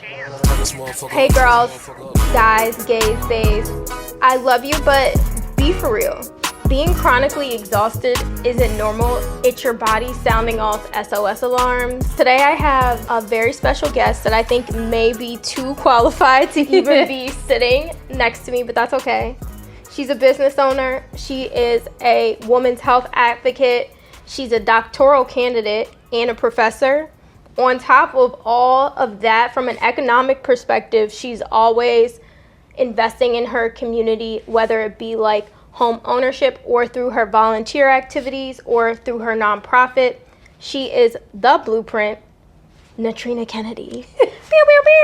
Hey girls, guys, gays, days, I love you, but be for real. Being chronically exhausted isn't normal. It's your body sounding off SOS alarms. Today I have a very special guest that I think may be too qualified to even be sitting next to me, but that's okay. She's a business owner. She is a women's health advocate. She's a doctoral candidate and a professor. On top of all of that, from an economic perspective, she's always investing in her community, whether it be like home ownership or through her volunteer activities or through her nonprofit. She is the blueprint, Netrina Kennedy. Pew, pew, pew.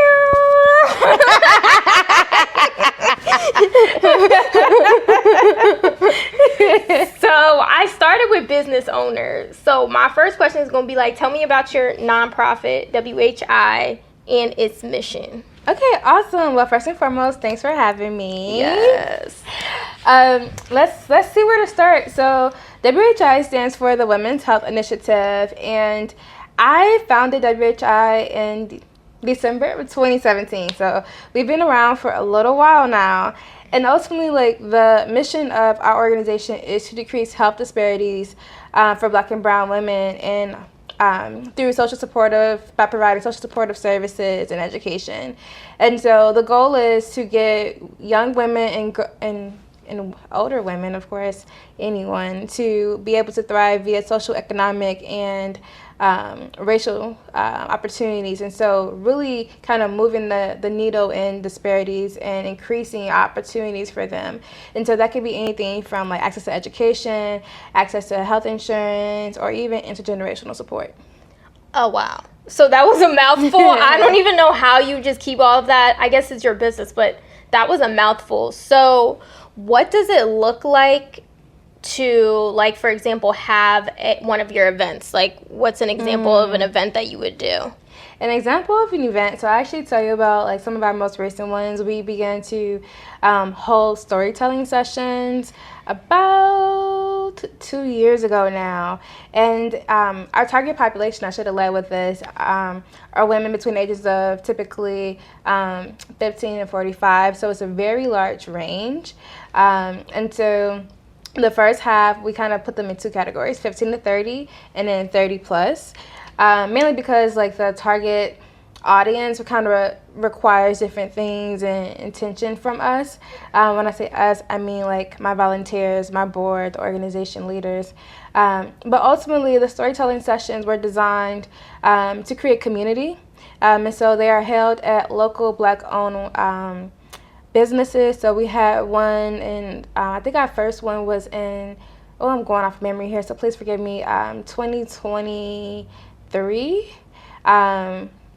So I started with business owners. So my first question is going to be like, tell me about your nonprofit, WHI, and its mission. Okay, awesome. Well, first and foremost, thanks for having me. Yes. Let's see where to start. So WHI stands for the Women's Health Initiative, and I founded WHI in December of 2017. So we've been around for a little while now. And ultimately, like, the mission of our organization is to decrease health disparities for Black and Brown women and through by providing social supportive services and education. And so the goal is to get young women and older women, of course, anyone, to be able to thrive via social, economic, and racial opportunities. And so really kind of moving the needle in disparities and increasing opportunities for them. And so that could be anything from like access to education, access to health insurance, or even intergenerational support. Oh, wow. So that was a mouthful. I don't even know how you just keep all of that. I guess it's your business, but that was a mouthful. So what does it look like to, like, for example, have one of your events? Like, what's an example of an event that you would do? An example of an event, so I actually tell you about like some of our most recent ones. We began to hold storytelling sessions about 2 years ago now. And our target population, I should have led with this, are women between the ages of typically 15 and 45. So it's a very large range. And so the first half, we kind of put them in two categories, 15 to 30 and then 30 plus. Mainly because like the target audience kind of requires different things and intention from us. When I say us, I mean like my volunteers, my board, the organization leaders. But ultimately, the storytelling sessions were designed to create community. And so they are held at local Black-owned businesses. So we had one in, I think our first one was in, I'm going off memory here, so please forgive me, 2023.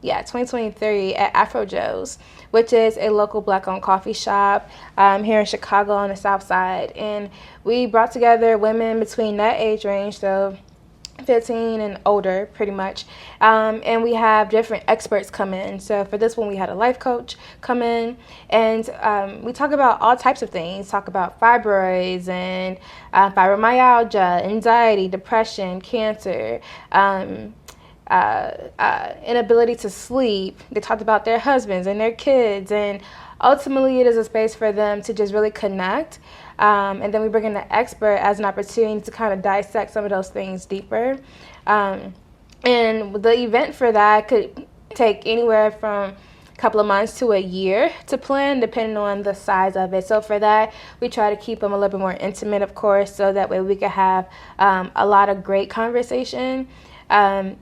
2023 at Afro Joe's, which is a local Black-owned coffee shop here in Chicago on the South Side. And we brought together women between that age range, so 15 and older, pretty much. And we have different experts come in. So for this one, we had a life coach come in, and we talk about all types of things. Talk about fibroids and fibromyalgia, anxiety, depression, cancer, inability to sleep. They talked about their husbands and their kids, and ultimately it is a space for them to just really connect. And then we bring in the expert as an opportunity to kind of dissect some of those things deeper. And the event for that could take anywhere from a couple of months to a year to plan, depending on the size of it. So for that, we try to keep them a little bit more intimate, of course, so that way we can have a lot of great conversation.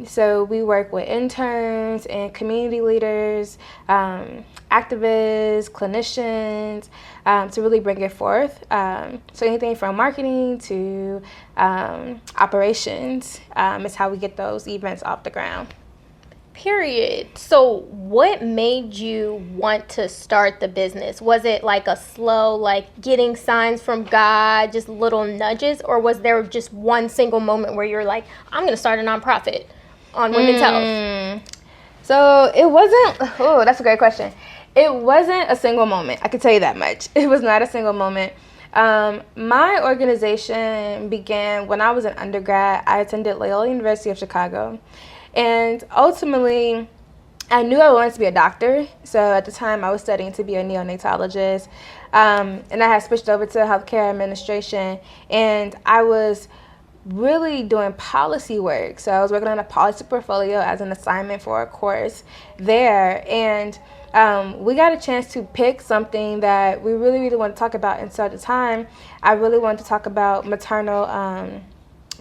So we work with interns and community leaders, activists, clinicians, to really bring it forth. So anything from marketing to operations is how we get those events off the ground. Period. So what made you want to start the business? Was it like a slow, like getting signs from God, just little nudges, or was there just one single moment where you're like, I'm going to start a nonprofit on women's health? So it wasn't, that's a great question. It wasn't a single moment. I can tell you that much. It was not a single moment. My organization began when I was an undergrad. I attended Loyola University of Chicago. And ultimately, I knew I wanted to be a doctor, so at the time I was studying to be a neonatologist, and I had switched over to healthcare administration, and I was really doing policy work. So I was working on a policy portfolio as an assignment for a course there, and we got a chance to pick something that we really, really want to talk about. And so at the time, I really wanted to talk about maternal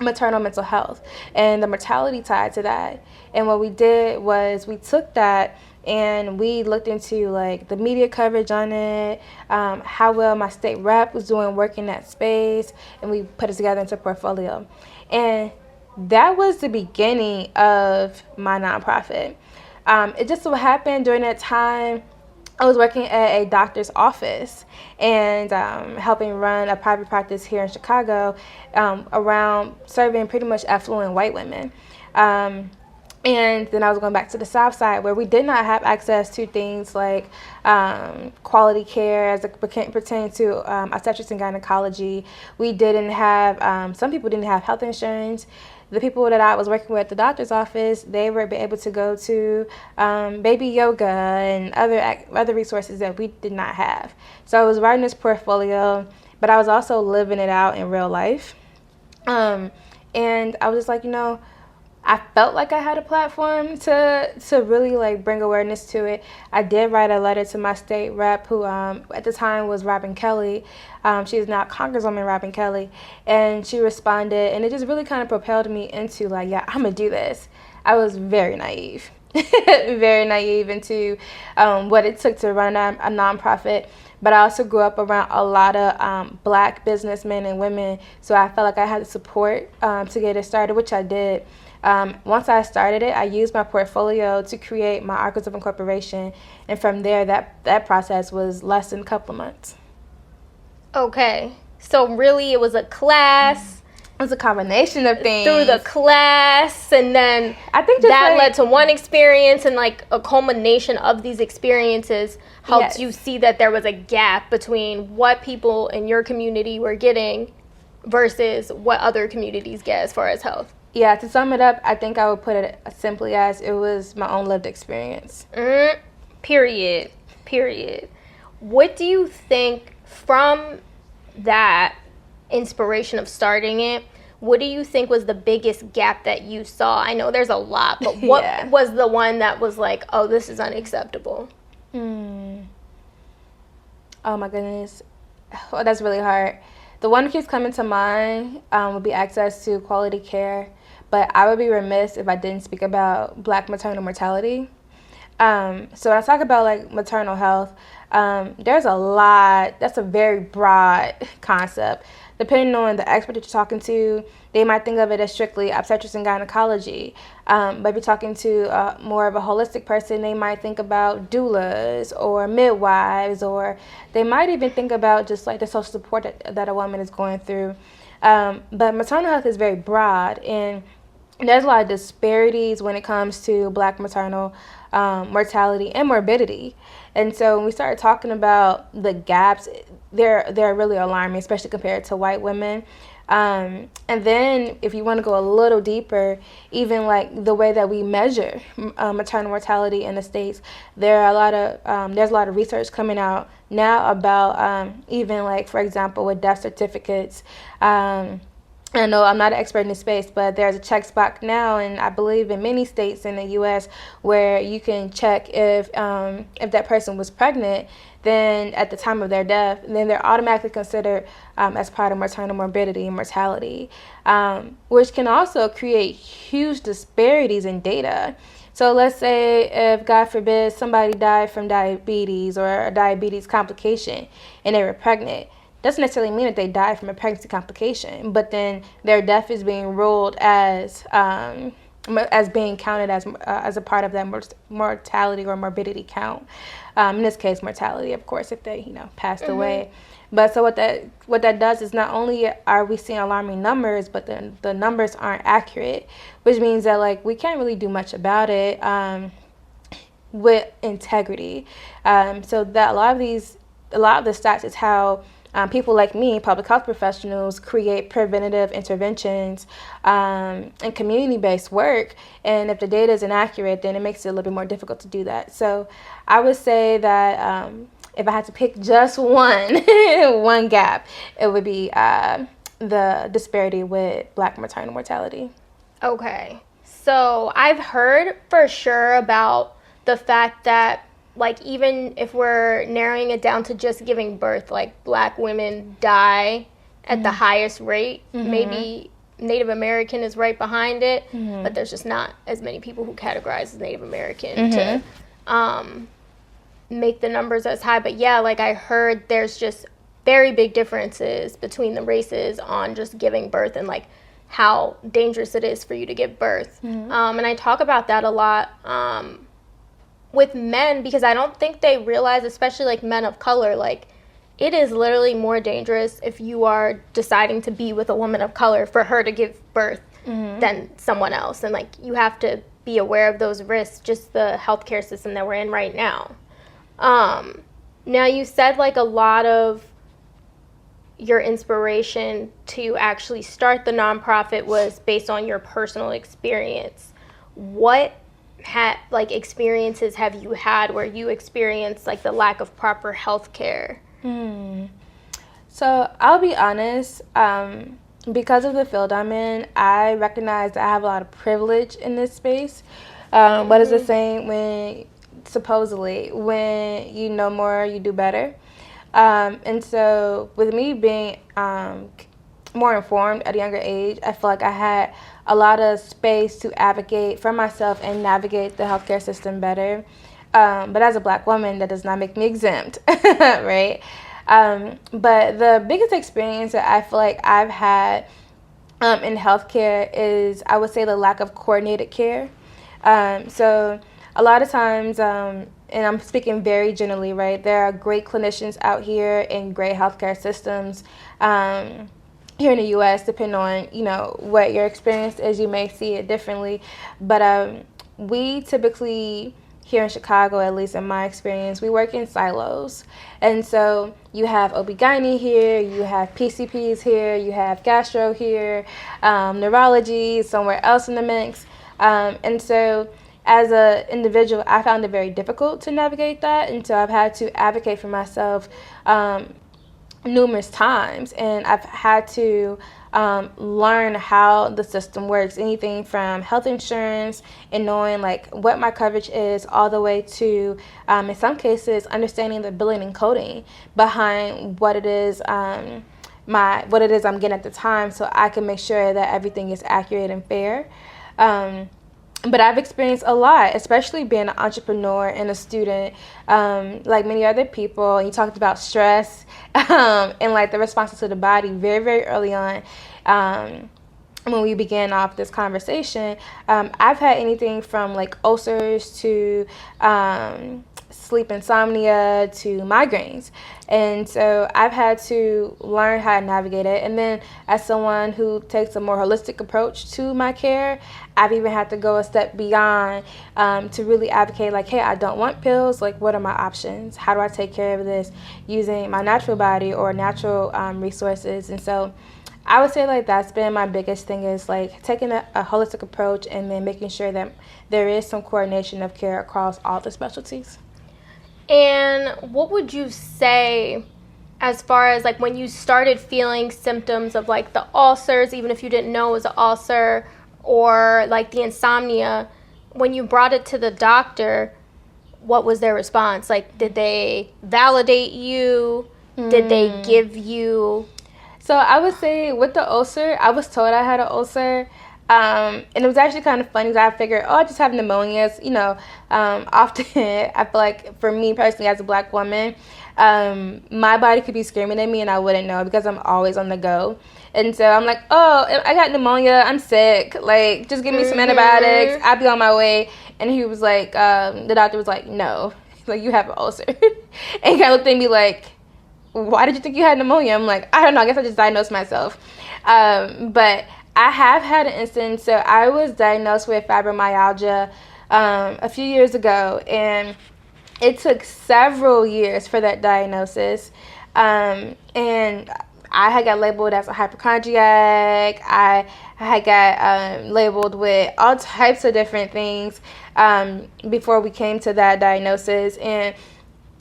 mental health and the mortality tied to that. And what we did was we took that and we looked into like the media coverage on it, how well my state rep was doing work in that space, and we put it together into a portfolio. And that was the beginning of my nonprofit. It just so happened during that time I was working at a doctor's office and helping run a private practice here in Chicago around serving pretty much affluent white women. And then I was going back to the South Side where we did not have access to things like quality care as it pertains to obstetrics and gynecology. We didn't have, some people didn't have health insurance. The people that I was working with at the doctor's office, they were able to go to baby yoga and other resources that we did not have. So I was writing this portfolio, but I was also living it out in real life. And I was just like, I felt like I had a platform to really like bring awareness to it. I did write a letter to my state rep who at the time was Robin Kelly. She is now Congresswoman Robin Kelly, and she responded, and it just really kind of propelled me into like, yeah, I'm gonna do this. I was very naive, very naive into what it took to run a nonprofit. But I also grew up around a lot of Black businessmen and women, so I felt like I had the support to get it started, which I did. Once I started it, I used my portfolio to create my articles of incorporation, and from there, that process was less than a couple of months. Okay, so really it was a class. It was a combination of things. Through the class, and then I think that led to one experience, and like a culmination of these experiences helped you see that there was a gap between what people in your community were getting versus what other communities get as far as health. Yeah, to sum it up, I think I would put it simply as it was my own lived experience. Period. What do you think from that inspiration of starting it, what do you think was the biggest gap that you saw? I know there's a lot, but what was the one that was like, oh, this is unacceptable? Oh my goodness. Oh, that's really hard. The one that keeps coming to mind would be access to quality care, but I would be remiss if I didn't speak about Black maternal mortality. So when I talk about like maternal health, there's a lot. That's a very broad concept. Depending on the expert that you're talking to, they might think of it as strictly obstetrics and gynecology. But if you're talking to more of a holistic person, they might think about doulas or midwives, or they might even think about just like the social support that a woman is going through. But maternal health is very broad, and there's a lot of disparities when it comes to Black maternal mortality and morbidity. And so when we started talking about the gaps, they're really alarming, especially compared to white women. And then if you want to go a little deeper, even like the way that we measure maternal mortality in the States, there's a lot of research coming out now about even like, for example, with death certificates. I know I'm not an expert in this space, but there's a check spot now, and I believe in many states in the U.S. where you can check if that person was pregnant, then at the time of their death, then they're automatically considered as part of maternal morbidity and mortality, which can also create huge disparities in data. So let's say if, God forbid, somebody died from diabetes or a diabetes complication and they were pregnant, doesn't necessarily mean that they died from a pregnancy complication, but then their death is being ruled as being counted as a part of that mortality or morbidity count. In this case, mortality, of course, if they passed away. But so what that does is not only are we seeing alarming numbers, but then the numbers aren't accurate, which means that like we can't really do much about it with integrity. So that a lot of the stats is how people like me, public health professionals, create preventative interventions and community-based work. And if the data is inaccurate, then it makes it a little bit more difficult to do that. So I would say that if I had to pick just one gap, it would be the disparity with Black maternal mortality. Okay. So I've heard for sure about the fact that, like, even if we're narrowing it down to just giving birth, like, Black women die at the highest rate. Maybe Native American is right behind it, but there's just not as many people who categorize as Native American to make the numbers as high. But yeah, like, I heard there's just very big differences between the races on just giving birth and, like, how dangerous it is for you to give birth. And I talk about that a lot with men, because I don't think they realize, especially like men of color, like, it is literally more dangerous if you are deciding to be with a woman of color for her to give birth than someone else. And, like, you have to be aware of those risks, just the healthcare system that we're in right now. Now, you said, like, a lot of your inspiration to actually start the nonprofit was based on your personal experience. What experiences have you had where you experienced, like, the lack of proper health care? So I'll be honest, because of the field I'm in, I recognize that I have a lot of privilege in this space. What is the saying, supposedly, when you know more, you do better. And so with me being more informed at a younger age, I feel like I had a lot of space to advocate for myself and navigate the healthcare system better. But as a Black woman, that does not make me exempt, right? But the biggest experience that I feel like I've had in healthcare is, I would say, the lack of coordinated care. So a lot of times, and I'm speaking very generally, right, there are great clinicians out here in great healthcare systems here in the U.S., depending on, what your experience is. You may see it differently. But we typically, here in Chicago, at least in my experience, we work in silos. And so you have OB-GYN here, you have PCPs here, you have gastro here, neurology somewhere else in the mix. And so as an individual, I found it very difficult to navigate that. And so I've had to advocate for myself numerous times. And I've had to learn how the system works, anything from health insurance and knowing, like, what my coverage is, all the way to, in some cases, understanding the billing and coding behind what it is I'm getting at the time, so I can make sure that everything is accurate and fair. But I've experienced a lot, especially being an entrepreneur and a student, like many other people. And you talked about stress and, like, the responses to the body very, very early on. When we began off this conversation, I've had anything from, like, ulcers to sleep insomnia to migraines. And so I've had to learn how to navigate it. And then as someone who takes a more holistic approach to my care, I've even had to go a step beyond to really advocate, like, hey, I don't want pills. Like, what are my options? How do I take care of this using my natural body or natural resources? And so I would say, like, that's been my biggest thing, is, like, taking a holistic approach and then making sure that there is some coordination of care across all the specialties. And what would you say as far as, like, when you started feeling symptoms of, like, the ulcers, even if you didn't know it was an ulcer, or, like, the insomnia, when you brought it to the doctor, what was their response? Like, did they validate you? Did they give you... So I would say with the ulcer, I was told I had an ulcer. And it was actually kind of funny, because I figured, I just have pneumonias. Often I feel like, for me personally, as a Black woman, my body could be screaming at me and I wouldn't know, because I'm always on the go. And so I'm like, oh, I got pneumonia, I'm sick. Like, just give me some antibiotics, I'll be on my way. And he was like, the doctor was like, no, like, you have an ulcer. And he kind of looked at me like, why did you think you had pneumonia? I'm like, I don't know, I guess I just diagnosed myself. But I have had an instance. So I was diagnosed with fibromyalgia a few years ago, and it took several years for that diagnosis. And I had got labeled as a hypochondriac. I had got labeled with all types of different things before we came to that diagnosis. And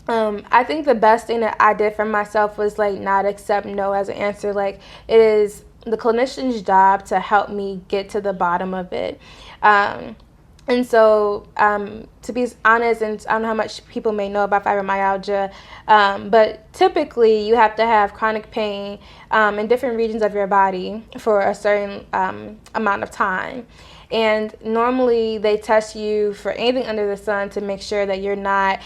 I think the best thing that I did for myself was like not accept no as an answer. Like, it is the clinician's job to help me get to the bottom of it. And so, to be honest, and I don't know how much people may know about fibromyalgia, but typically you have to have chronic pain in different regions of your body for a certain amount of time. And normally they test you for anything under the sun to make sure that you're not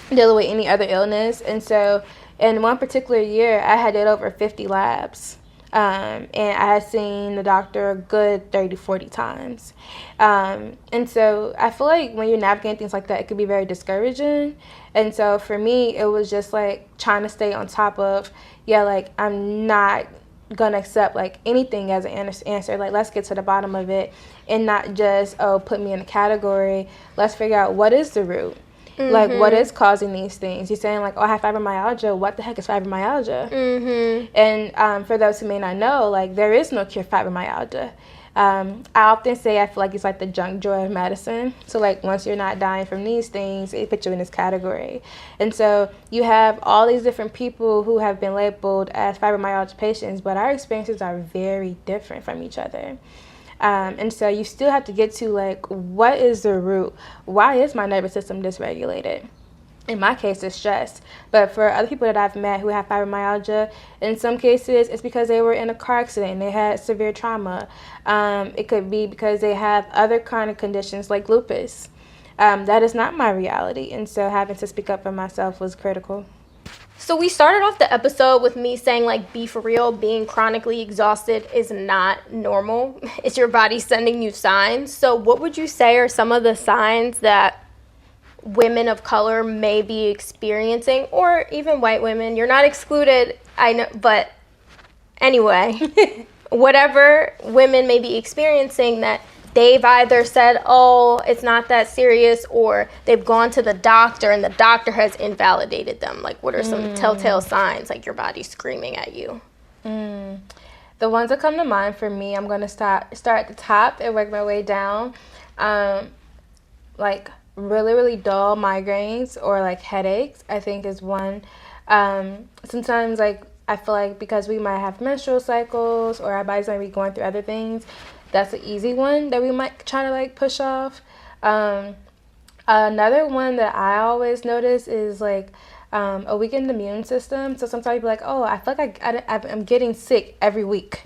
dealing with any other illness. And so in one particular year, I had did over 50 labs. And I had seen the doctor a good 30 to 40 times. And so I feel like when you're navigating things like that, it could be very discouraging. And so for me, it was just like trying to stay on top of, like, I'm not gonna accept like anything as an answer. Like, let's get to the bottom of it and not just, put me in a category. Let's figure out what is the root. Mm-hmm. Like, what is causing these things? You're saying, like, I have fibromyalgia. What the heck is fibromyalgia? Mm-hmm. And for those who may not know, like, there is no cure for fibromyalgia. I often say I feel like it's like the junk drawer of medicine. So, like, once you're not dying from these things, it puts you in this category. And so you have all these different people who have been labeled as fibromyalgia patients, but our experiences are very different from each other. And so you still have to get to, like, what is the root? Why is my nervous system dysregulated? In my case, it's stress. But for other people that I've met who have fibromyalgia, in some cases, it's because they were in a car accident and they had severe trauma. It could be because they have other chronic conditions like lupus. That is not my reality. And so having to speak up for myself was critical. So we started off the episode with me saying, like, be for real, being chronically exhausted is not normal. It's your body sending you signs. So what would you say are some of the signs that women of color may be experiencing, or even white women? You're not excluded, I know, but anyway, whatever women may be experiencing that they've either said, oh, it's not that serious, or they've gone to the doctor and the doctor has invalidated them. Like, what are some telltale signs, like your body's screaming at you? The ones that come to mind for me, I'm going to start at the top and work my way down. Like, really, really dull migraines or, like, headaches, I think is one. Sometimes, like, I feel like because we might have menstrual cycles or our bodies might be going through other things, that's an easy one that we might try to, like, push off. Another one that I always notice is, like, a weakened immune system. So sometimes people are like, oh, I feel like I'm getting sick every week,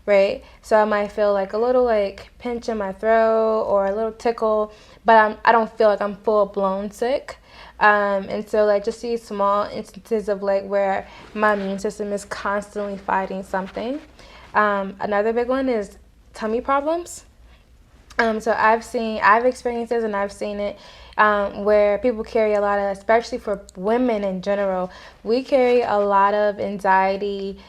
right? So I might feel, like, a little, like, pinch in my throat or a little tickle, but I don't feel like I'm full-blown sick. And so, like, just these small instances of, like, where my immune system is constantly fighting something. Another big one is tummy problems. So I've experienced this and I've seen it where people carry a lot of, especially for women in general, we carry a lot of anxiety,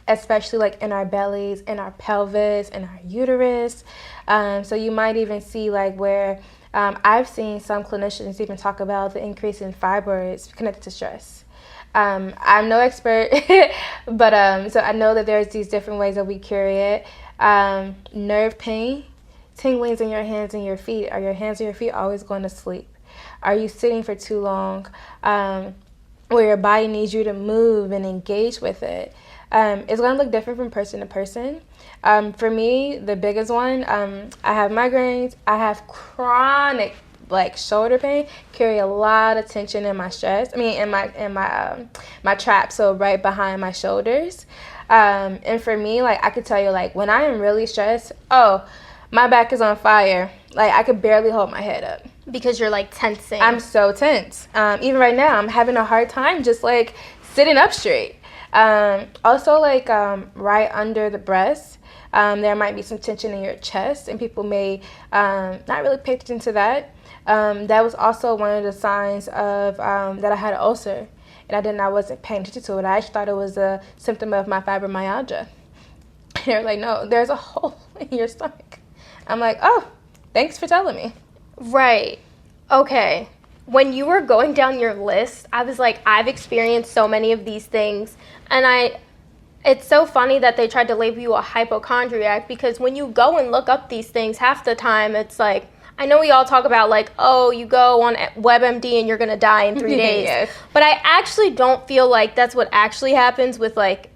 especially like in our bellies, in our pelvis, in our uterus. So you might even see like where I've seen some clinicians even talk about the increase in fibroids connected to stress. I'm no expert, but so I know that there's these different ways that we carry it. Nerve pain, tinglings in your hands and your feet. Are your hands and your feet always going to sleep? Are you sitting for too long? Where your body needs you to move and engage with it. It's going to look different from person to person. For me, the biggest one, I have migraines. I have chronic like shoulder pain, carry a lot of tension in my stress. In my trap, so right behind my shoulders. And for me, like I could tell you, like when I am really stressed, my back is on fire. Like I could barely hold my head up because you're like tensing. I'm so tense. Even right now, I'm having a hard time just like sitting up straight. Also, like right under the breast. There might be some tension in your chest, and people may not really pay attention to that. That was also one of the signs of that I had an ulcer, and I wasn't paying attention to it. I actually thought it was a symptom of my fibromyalgia. And they were like, no, there's a hole in your stomach. I'm like, oh, thanks for telling me. Right. Okay. when you were going down your list, I was like, I've experienced so many of these things. And it's so funny that they tried to label you a hypochondriac, because when you go and look up these things, half the time it's like, I know we all talk about like, oh, you go on WebMD and you're going to die in 3 days. Yes. But I actually don't feel like that's what actually happens with like,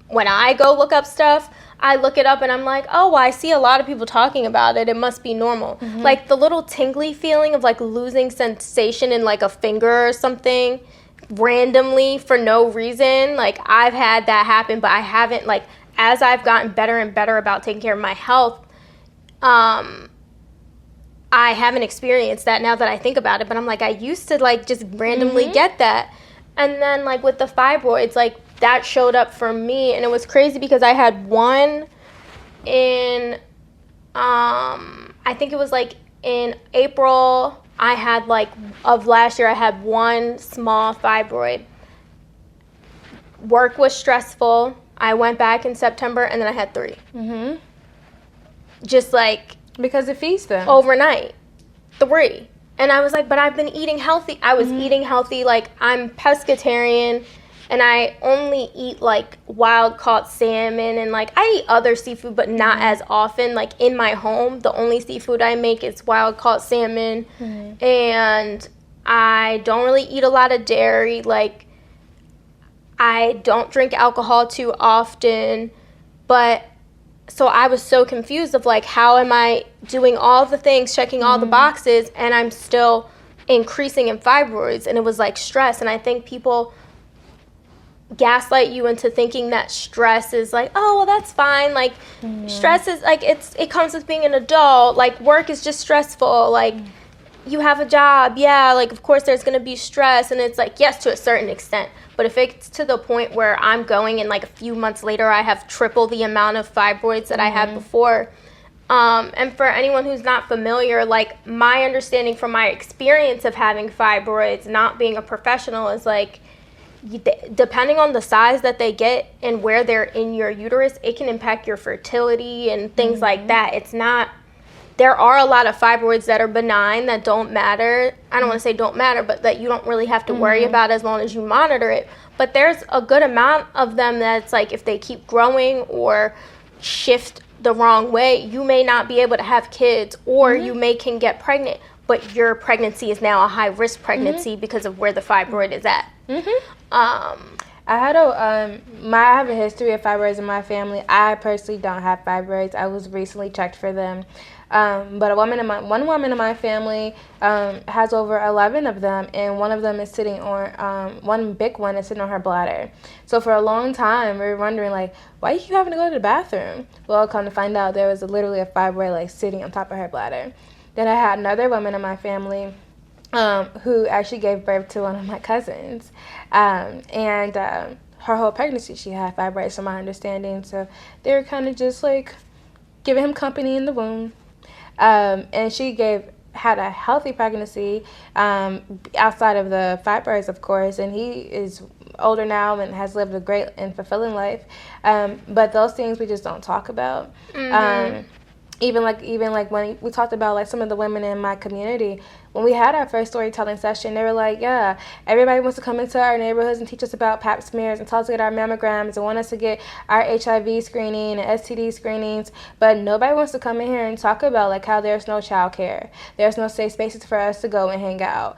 when I go look up stuff. I look it up and I'm like, oh, well, I see a lot of people talking about it. It must be normal. Mm-hmm. Like the little tingly feeling of like losing sensation in like a finger or something randomly for no reason. Like I've had that happen, but I haven't, like, as I've gotten better and better about taking care of my health, I haven't experienced that now that I think about it. But I'm like, I used to like just randomly get that. And then like with the fibroids, like, that showed up for me, and it was crazy because I had one in, I think it was like in April, I had like, of last year, I had one small fibroid. Work was stressful. I went back in September, and then I had 3. Mm-hmm. Just like. Because it feeds them. Overnight. 3. And I was like, but I've been eating healthy. I was eating healthy. Like, I'm pescatarian. And I only eat, like, wild-caught salmon. And, like, I eat other seafood, but not as often. Like, in my home, the only seafood I make is wild-caught salmon. Mm-hmm. And I don't really eat a lot of dairy. Like, I don't drink alcohol too often. But, so I was so confused of, like, how am I doing all the things, checking all the boxes, and I'm still increasing in fibroids? And it was, like, stress. And I think people gaslight you into thinking that stress is like, oh, well, that's fine. Like, stress is like, it comes with being an adult. Like, work is just stressful. Like, you have a job. Yeah, like, of course there's going to be stress. And it's like, yes, to a certain extent. But if it's to the point where I'm going and like a few months later I have triple the amount of fibroids that I had before. And for anyone who's not familiar, like, my understanding from my experience of having fibroids, not being a professional, is like, depending on the size that they get and where they're in your uterus, it can impact your fertility and things like that. It's not, there are a lot of fibroids that are benign, that don't matter. I don't want to say don't matter, but that you don't really have to worry about as long as you monitor it. But there's a good amount of them that's like, if they keep growing or shift the wrong way, you may not be able to have kids, or you can get pregnant, but your pregnancy is now a high-risk pregnancy because of where the fibroid is at. I have a history of fibroids in my family. I personally don't have fibroids. I was recently checked for them. But one woman in my family has over 11 of them, and one of them is sitting on, one big one is sitting on her bladder. So for a long time, we were wondering, like, why you keep having to go to the bathroom? Well, come to find out, there was literally a fibroid, like, sitting on top of her bladder. Then I had another woman in my family who actually gave birth to one of my cousins. And her whole pregnancy, she had fibroids, from my understanding. So they were kind of just, like, giving him company in the womb. And she had a healthy pregnancy outside of the fibroids, of course, and he is older now and has lived a great and fulfilling life. But those things we just don't talk about. Even like when we talked about, like, some of the women in my community, when we had our first storytelling session, they were like, yeah, everybody wants to come into our neighborhoods and teach us about pap smears and tell us to get our mammograms and want us to get our HIV screening and STD screenings, but nobody wants to come in here and talk about, like, how there's no child care, there's no safe spaces for us to go and hang out,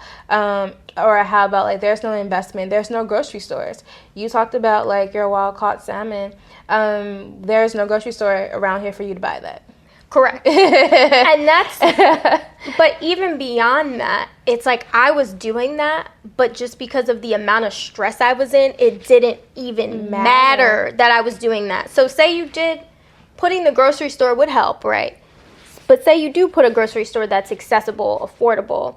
or how about, like, there's no investment, there's no grocery stores. You talked about, like, your wild-caught salmon. There's no grocery store around here for you to buy that. Correct. And that's, but even beyond that, it's like I was doing that, but just because of the amount of stress I was in, it didn't even matter that I was doing that. So say you did, putting the grocery store would help, right? But say you do put a grocery store that's accessible, affordable,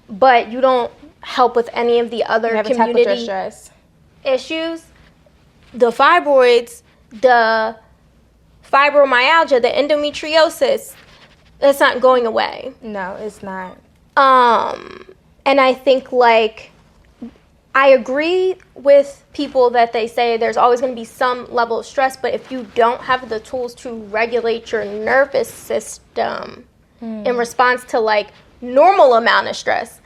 but you don't help with any of the other community issues, the fibroids, the fibromyalgia, the endometriosis, that's not going away. No, it's not. And I think, like, I agree with people that they say there's always going to be some level of stress, but if you don't have the tools to regulate your nervous system in response to, like, normal amount of stress,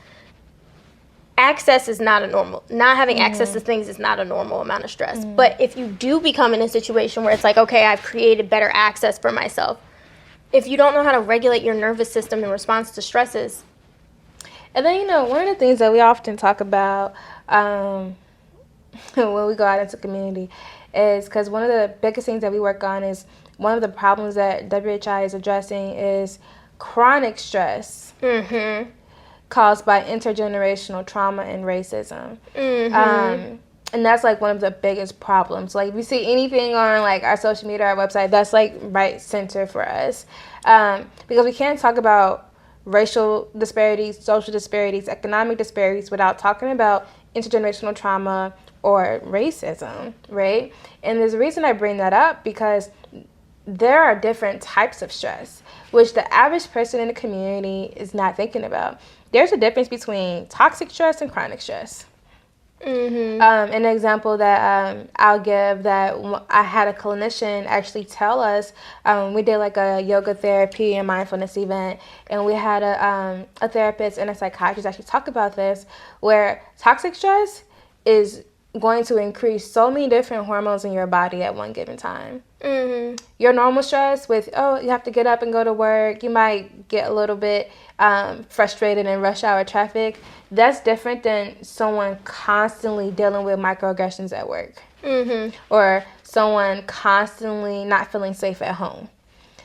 access is not not having access to things is not a normal amount of stress. But if you do become in a situation where it's like, okay, I've created better access for myself, if you don't know how to regulate your nervous system in response to stresses. And then, one of the things that we often talk about when we go out into community is, because one of the biggest things that we work on is, one of the problems that WHI is addressing is chronic stress caused by intergenerational trauma and racism. And that's like one of the biggest problems. Like, if you see anything on like our social media, our website, that's like right center for us. Because we can't talk about racial disparities, social disparities, economic disparities without talking about intergenerational trauma or racism, right? And there's a reason I bring that up, because there are different types of stress, which the average person in the community is not thinking about. There's a difference between toxic stress and chronic stress. An example that I'll give, that I had a clinician actually tell us, we did like a yoga therapy and mindfulness event, and we had a therapist and a psychiatrist actually talk about this, where toxic stress is going to increase so many different hormones in your body at one given time. Your normal stress with, you have to get up and go to work, you might get a little bit frustrated in rush hour traffic. That's different than someone constantly dealing with microaggressions at work, or someone constantly not feeling safe at home.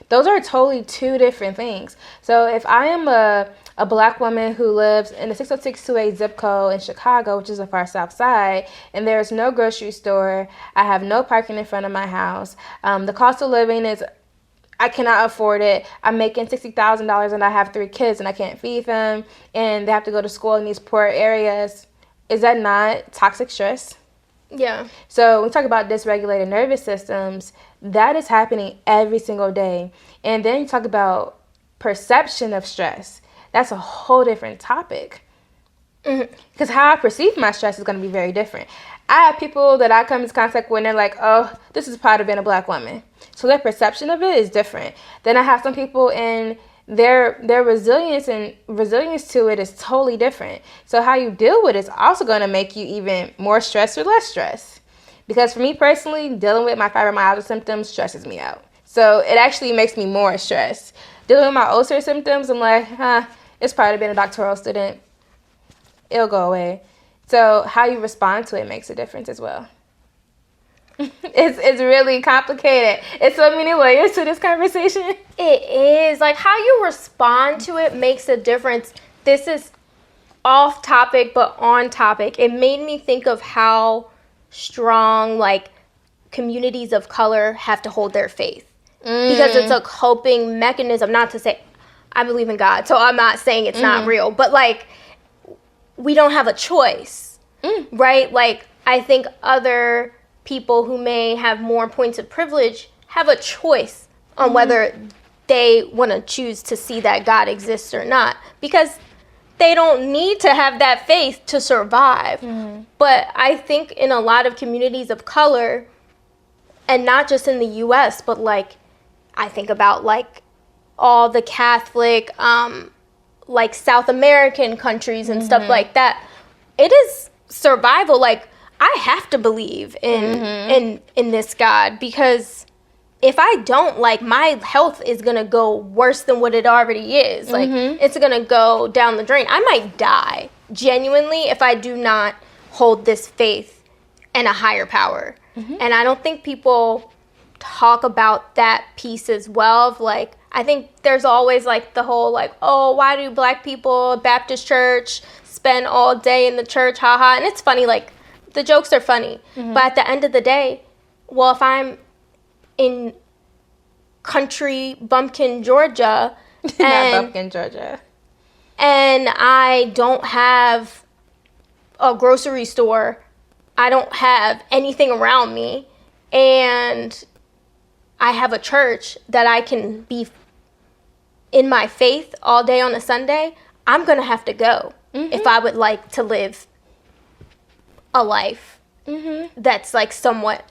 Those are totally two different things. So if I am a Black woman who lives in the 60628 zip code in Chicago, which is the far south side, and there's no grocery store, I have no parking in front of my house, the cost of living is, I cannot afford it, I'm making $60,000 and I have 3 kids and I can't feed them, and they have to go to school in these poor areas, is that not toxic stress? Yeah. So when we talk about dysregulated nervous systems, that is happening every single day. And then you talk about perception of stress. That's a whole different topic. Because how I perceive my stress is going to be very different. I have people that I come into contact with and they're like, oh, this is part of being a Black woman. So their perception of it is different. Then I have some people and their resilience to it is totally different. So how you deal with it is also going to make you even more stressed or less stressed. Because for me personally, dealing with my fibromyalgia symptoms stresses me out. So it actually makes me more stressed. Dealing with my ulcer symptoms, I'm like, it's part of being a doctoral student. It'll go away. So how you respond to it makes a difference as well. It's really complicated. It's so many layers to this conversation. It is. Like, how you respond to it makes a difference. This is off topic, but on topic. It made me think of how strong, like, communities of color have to hold their faith. Because it's a coping mechanism. Not to say, I believe in God, so I'm not saying it's not real. But, like, we don't have a choice, right? Like, I think other people who may have more points of privilege have a choice on whether they want to choose to see that God exists or not, because they don't need to have that faith to survive. But I think in a lot of communities of color, and not just in the US, but like I think about like all the Catholic like South American countries and stuff like that, it is survival. Like, I have to believe in this God, because if I don't, like, my health is gonna go worse than what it already is. Like, it's gonna go down the drain. I might die genuinely if I do not hold this faith in a higher power. And I don't think people talk about that piece as well. Of like, I think there's always like the whole like, oh, why do Black people, Baptist church, spend all day in the church, haha. And it's funny, like, the jokes are funny. But at the end of the day, well, if I'm in country bumpkin, Georgia, and I don't have a grocery store, I don't have anything around me, and I have a church that I can be in my faith all day on a Sunday, I'm going to have to go if I would like to live a life that's like somewhat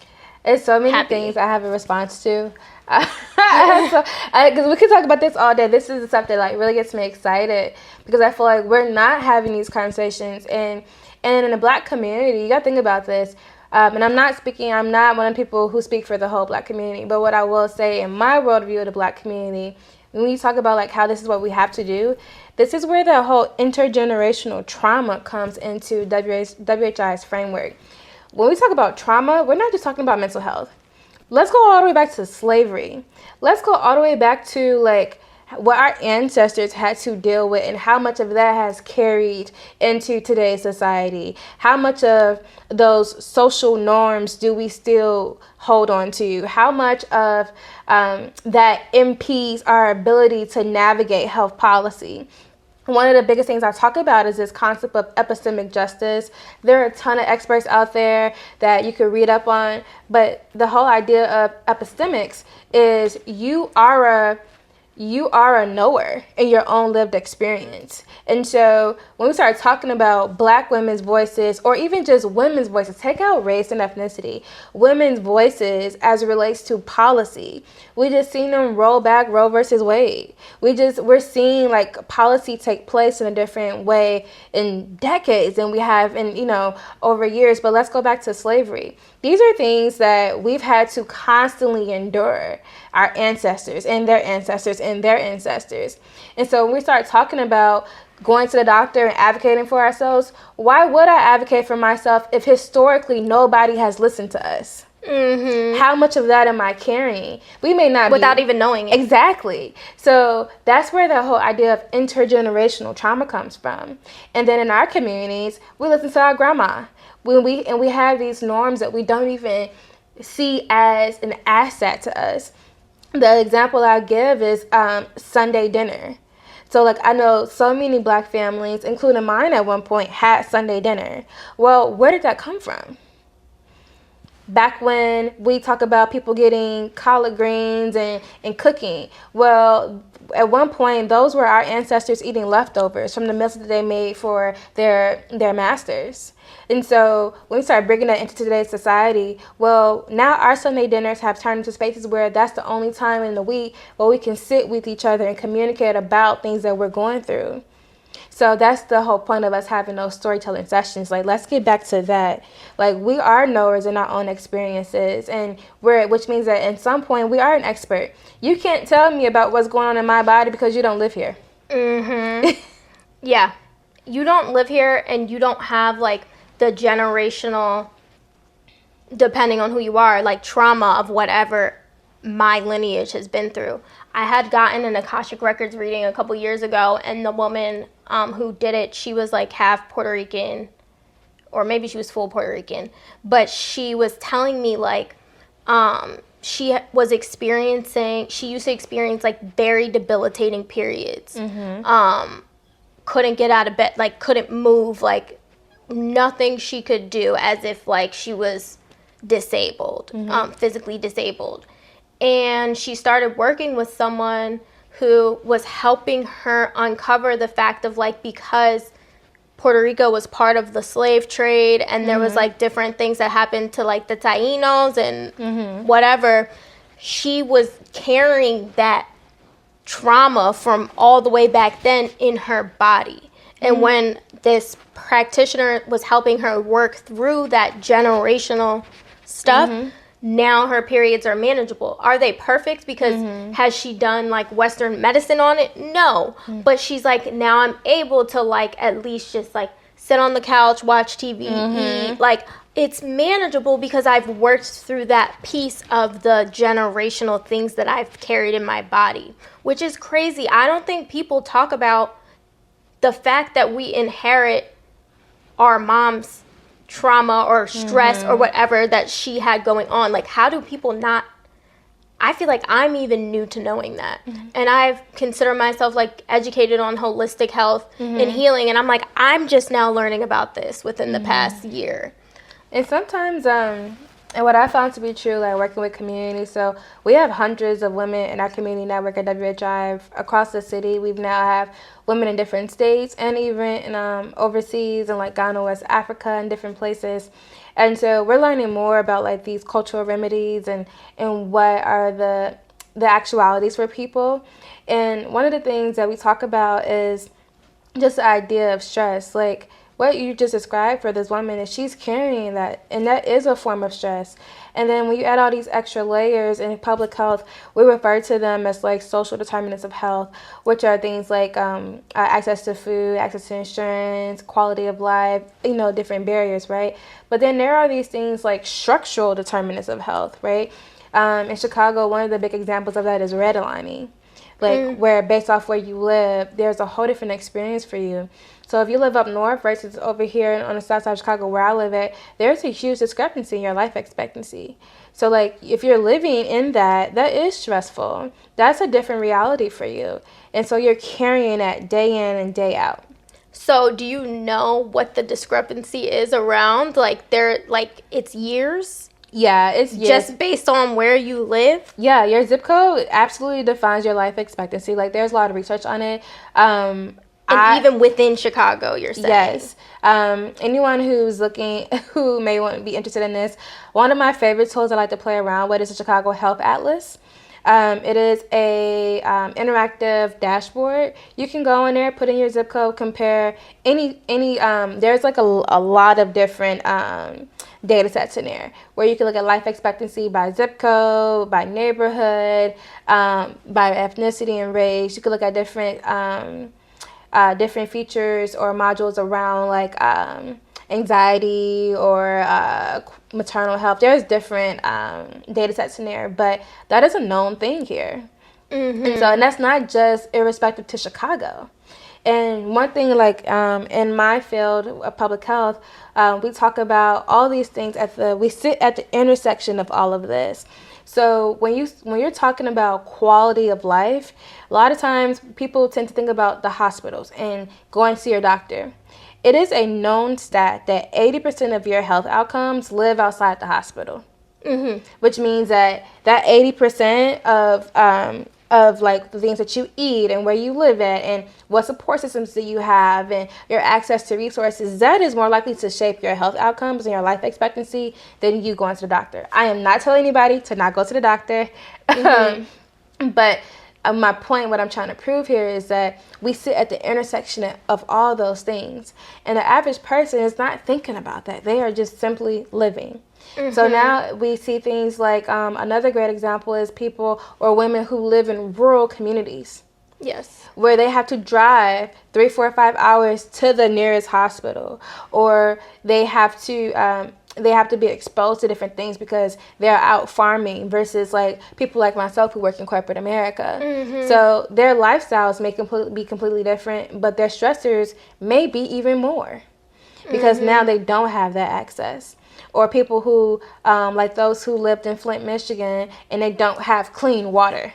It's so many things I have a response to. Because we could talk about this all day. This is the stuff that like really gets me excited because I feel like we're not having these conversations. And in the Black community, you got to think about this. And I'm not one of the people who speak for the whole Black community. But what I will say in my worldview of the Black community, when you talk about like how this is what we have to do, this is where the whole intergenerational trauma comes into WHI's framework. When we talk about trauma, we're not just talking about mental health. Let's go all the way back to slavery. Let's go all the way back to like what our ancestors had to deal with and how much of that has carried into today's society. How much of those social norms do we still hold on to? How much of that impedes our ability to navigate health policy? One of the biggest things I talk about is this concept of epistemic justice. There are a ton of experts out there that you could read up on, but the whole idea of epistemics is you are a knower in your own lived experience. And so when we start talking about Black women's voices, or even just women's voices, take out race and ethnicity, women's voices as it relates to policy, we just seen them roll back Roe versus Wade. We're seeing like policy take place in a different way in decades than we have in, over years. But let's go back to slavery. These are things that we've had to constantly endure, our ancestors and their ancestors and their ancestors. And so when we start talking about going to the doctor and advocating for ourselves, why would I advocate for myself if historically nobody has listened to us? Mm-hmm. How much of that am I carrying? We may not without even knowing it. Exactly. So that's where the whole idea of intergenerational trauma comes from. And then in our communities, we listen to our grandma. We have these norms that we don't even see as an asset to us. The example I give is Sunday dinner. So like I know so many Black families, including mine at one point, had Sunday dinner. Well, where did that come from? Back when we talk about people getting collard greens and cooking, well, at one point, those were our ancestors eating leftovers from the meals that they made for their masters. And so when we start bringing that into today's society, well, now our Sunday dinners have turned into spaces where that's the only time in the week where we can sit with each other and communicate about things that we're going through. So that's the whole point of us having those storytelling sessions. Like, let's get back to that. Like, we are knowers in our own experiences, and which means that at some point we are an expert. You can't tell me about what's going on in my body because you don't live here. Mm-hmm. Yeah. You don't live here, and you don't have, like, the generational, depending on who you are, like, trauma of whatever my lineage has been through. I had gotten an Akashic Records reading a couple years ago, and the woman who did it, she was like half Puerto Rican, or maybe she was full Puerto Rican, but she was telling me like she used to experience like very debilitating periods. Mm-hmm. Couldn't get out of bed, like couldn't move, like nothing she could do, as if like she was disabled, mm-hmm. Physically disabled. And she started working with someone who was helping her uncover the fact of like, because Puerto Rico was part of the slave trade, and there mm-hmm. was like different things that happened to like the Tainos and mm-hmm. whatever, she was carrying that trauma from all the way back then in her body. And mm-hmm. when this practitioner was helping her work through that generational stuff, mm-hmm. now her periods are manageable. Are they perfect? Because mm-hmm. has she done like Western medicine on it? No. Mm-hmm. But she's like, now I'm able to like at least just like sit on the couch, watch TV, mm-hmm. eat. Like it's manageable because I've worked through that piece of the generational things that I've carried in my body, which is crazy. I don't think people talk about the fact that we inherit our mom's trauma or stress mm-hmm. or whatever that she had going on. Like, how do people not? I feel like I'm even new to knowing that. Mm-hmm. And I've considered myself like educated on holistic health mm-hmm. and healing, and I'm like, I'm just now learning about this within mm-hmm. the past year. And sometimes And what I found to be true, like working with communities, so we have hundreds of women in our community network at WHI across the city. We now have women in different states and even in, overseas in like Ghana, West Africa, and different places. And so we're learning more about like these cultural remedies and what are the actualities for people. And one of the things that we talk about is just the idea of stress. Like what you just described for this woman is she's carrying that, and that is a form of stress. And then when you add all these extra layers in public health, we refer to them as like social determinants of health, which are things like access to food, access to insurance, quality of life, different barriers, right? But then there are these things like structural determinants of health, right? In Chicago, one of the big examples of that is redlining. Like where based off where you live, there's a whole different experience for you. So if you live up north versus over here on the south side of Chicago where I live at, there's a huge discrepancy in your life expectancy. So like if you're living in that is stressful. That's a different reality for you. And so you're carrying that day in and day out. So do you know what the discrepancy is around? Like it's years? Yeah, it's just based on where you live. Yeah, your zip code absolutely defines your life expectancy. Like there's a lot of research on it. And even within Chicago, you're saying. Yes. Anyone who may want to be interested in this, one of my favorite tools I like to play around with is the Chicago Health Atlas. It is a interactive dashboard. You can go in there, put in your zip code, compare any. There's like a lot of different data sets in there where you can look at life expectancy by zip code, by neighborhood, by ethnicity and race. You can look at different features or modules around like anxiety or maternal health. There's different data sets in there, but that is a known thing here. And that's not just irrespective to Chicago. And one thing, like in my field of public health, we talk about all these things we sit at the intersection of all of this. So when you're talking about quality of life, a lot of times people tend to think about the hospitals and going to see your doctor. It is a known stat that 80% of your health outcomes live outside the hospital, which means that 80% of like the things that you eat and where you live at and what support systems that you have and your access to resources, that is more likely to shape your health outcomes and your life expectancy than you going to the doctor. I am not telling anybody to not go to the doctor, but my point, what I'm trying to prove here is that we sit at the intersection of all those things, and the average person is not thinking about that. They are just simply living. So now we see things like another great example is people or women who live in rural communities. Yes. Where they have to drive 3, 4, 5 hours to the nearest hospital, or they have to be exposed to different things because they're out farming versus like people like myself who work in corporate America. So their lifestyles may be completely different, but their stressors may be even more because now they don't have that access. Or people who, like those who lived in Flint, Michigan, and they don't have clean water,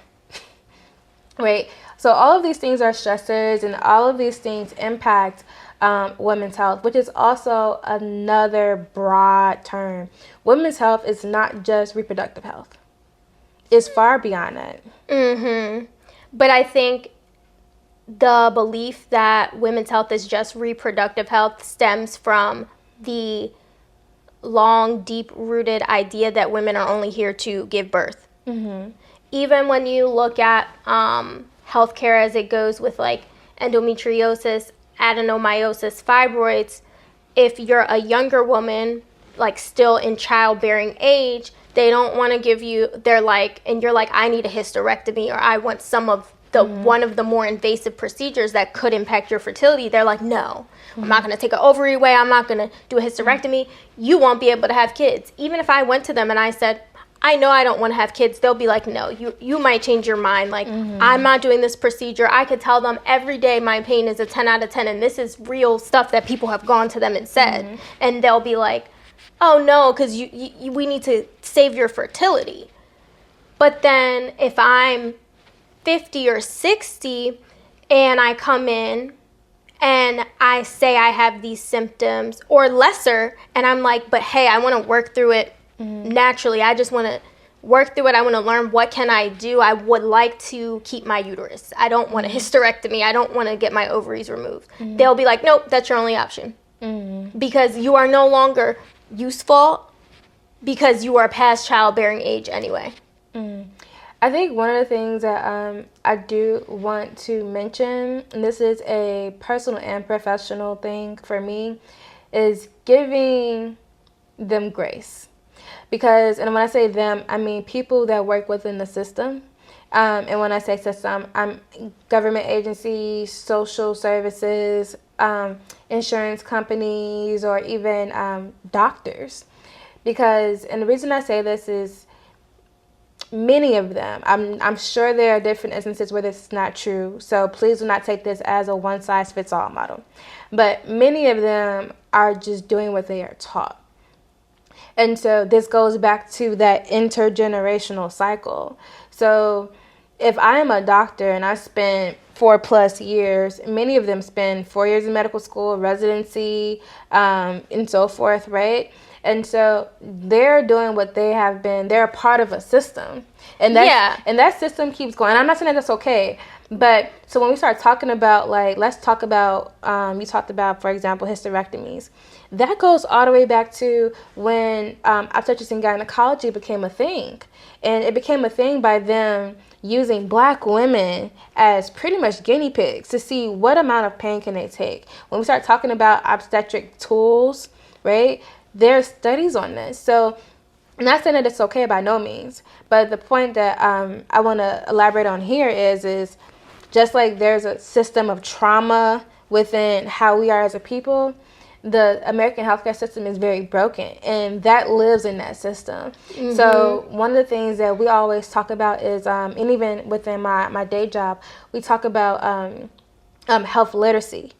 right? So all of these things are stressors, and all of these things impact women's health, which is also another broad term. Women's health is not just reproductive health. It's far beyond that. But I think the belief that women's health is just reproductive health stems from the long, deep-rooted idea that women are only here to give birth. Even when you look at healthcare as it goes with like endometriosis, adenomyosis, fibroids, if you're a younger woman, like still in childbearing age, they don't want to give you, they're like, and you're like, I need a hysterectomy, or I want some of the one of the more invasive procedures that could impact your fertility. They're like, no, I'm not going to take an ovary away. I'm not going to do a hysterectomy. You won't be able to have kids. Even if I went to them and I said, I know I don't want to have kids, they'll be like, no, you might change your mind. Like, I'm not doing this procedure. I could tell them every day my pain is a 10 out of 10, and this is real stuff that people have gone to them and said. And they'll be like, oh, no, because we need to save your fertility. But then if I'm 50 or 60 and I come in and I say I have these symptoms or lesser, and I'm like, but hey, I want to work through it naturally. I just want to work through it. I want to learn, what can I do? I would like to keep my uterus. I don't want a hysterectomy. I don't want to get my ovaries removed. They'll be like, nope, that's your only option. Because you are no longer useful, because you are past childbearing age anyway. I think one of the things that I do want to mention, and this is a personal and professional thing for me, is giving them grace. Because, and when I say them, I mean people that work within the system. And when I say system, I'm government agencies, social services, insurance companies, or even doctors. Because, and the reason I say this is, many of them, I'm sure there are different instances where this is not true, so please do not take this as a one-size-fits-all model. But many of them are just doing what they are taught. And so this goes back to that intergenerational cycle. So if I am a doctor and I spent 4+ years, many of them spend 4 years in medical school, residency, and so forth, right? And so they're doing what they have been. They're a part of a system. And that system keeps going. I'm not saying that that's okay. But so when we start talking about, like, let's talk about, you talked about, for example, hysterectomies. That goes all the way back to when obstetrics and gynecology became a thing. And it became a thing by them using black women as pretty much guinea pigs to see what amount of pain can they take. When we start talking about obstetric tools, right, there's studies on this. So I'm not saying that it's okay by no means. But the point that I want to elaborate on here is just like there's a system of trauma within how we are as a people, the American healthcare system is very broken, and that lives in that system. So one of the things that we always talk about is, and even within my day job, we talk about health literacy.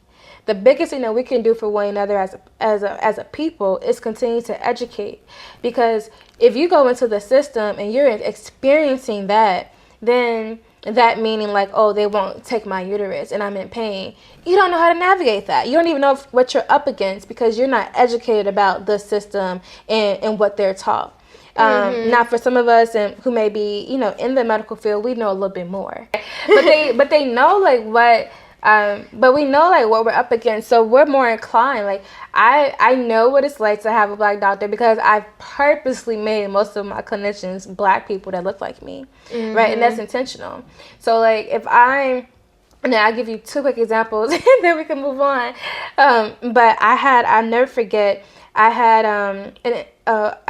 The biggest thing that we can do for one another as a people is continue to educate. Because if you go into the system and you're experiencing that, then that meaning like, oh, they won't take my uterus and I'm in pain. You don't know how to navigate that. You don't even know what you're up against because you're not educated about the system and what they're taught. Now, for some of us and who may be, in the medical field, we know a little bit more. But they know like what. But we know like what we're up against, so we're more inclined. Like I know what it's like to have a black doctor because I've purposely made most of my clinicians black people that look like me, right? And that's intentional. So like now I'll give you 2 quick examples and then we can move on. But I'll never forget, I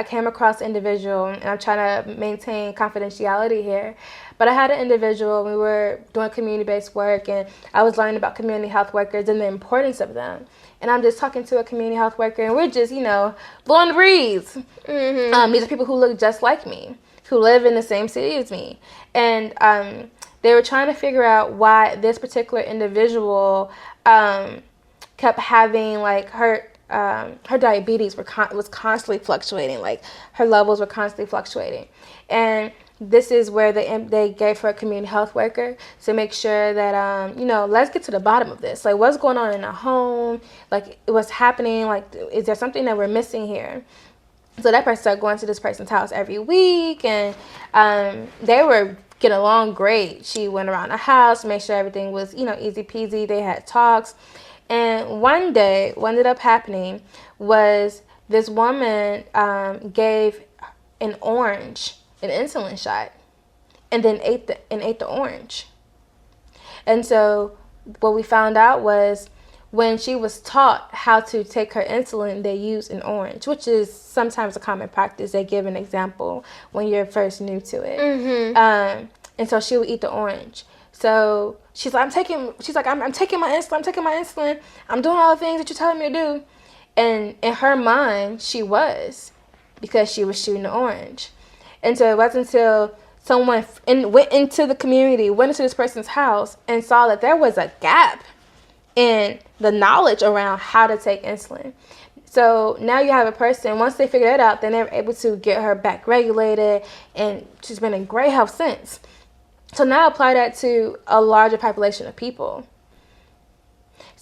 came across an individual, and I'm trying to maintain confidentiality here. But I had an individual, we were doing community-based work, and I was learning about community health workers and the importance of them. And I'm just talking to a community health worker, and we're just, blowing the breeze. These are people who look just like me, who live in the same city as me. And they were trying to figure out why this particular individual kept having, like, her diabetes was constantly fluctuating. Like, her levels were constantly fluctuating. And this is where they gave her a community health worker to make sure that, let's get to the bottom of this. Like, what's going on in the home? Like, what's happening? Like, is there something that we're missing here? So that person started going to this person's house every week, and they were getting along great. She went around the house, made sure everything was, easy peasy. They had talks. And one day, what ended up happening was this woman gave an orange, an insulin shot, and then ate the orange. And so what we found out was when she was taught how to take her insulin, they used an orange, which is sometimes a common practice. They give an example when you're first new to it. And so she would eat the orange. So she's like, I'm taking my insulin. I'm doing all the things that you're telling me to do. And in her mind, she was, because she was shooting the orange. And so it wasn't until someone went into the community, went into this person's house, and saw that there was a gap in the knowledge around how to take insulin. So now you have a person, once they figure that out, then they're able to get her back regulated, and she's been in great health since. So now apply that to a larger population of people.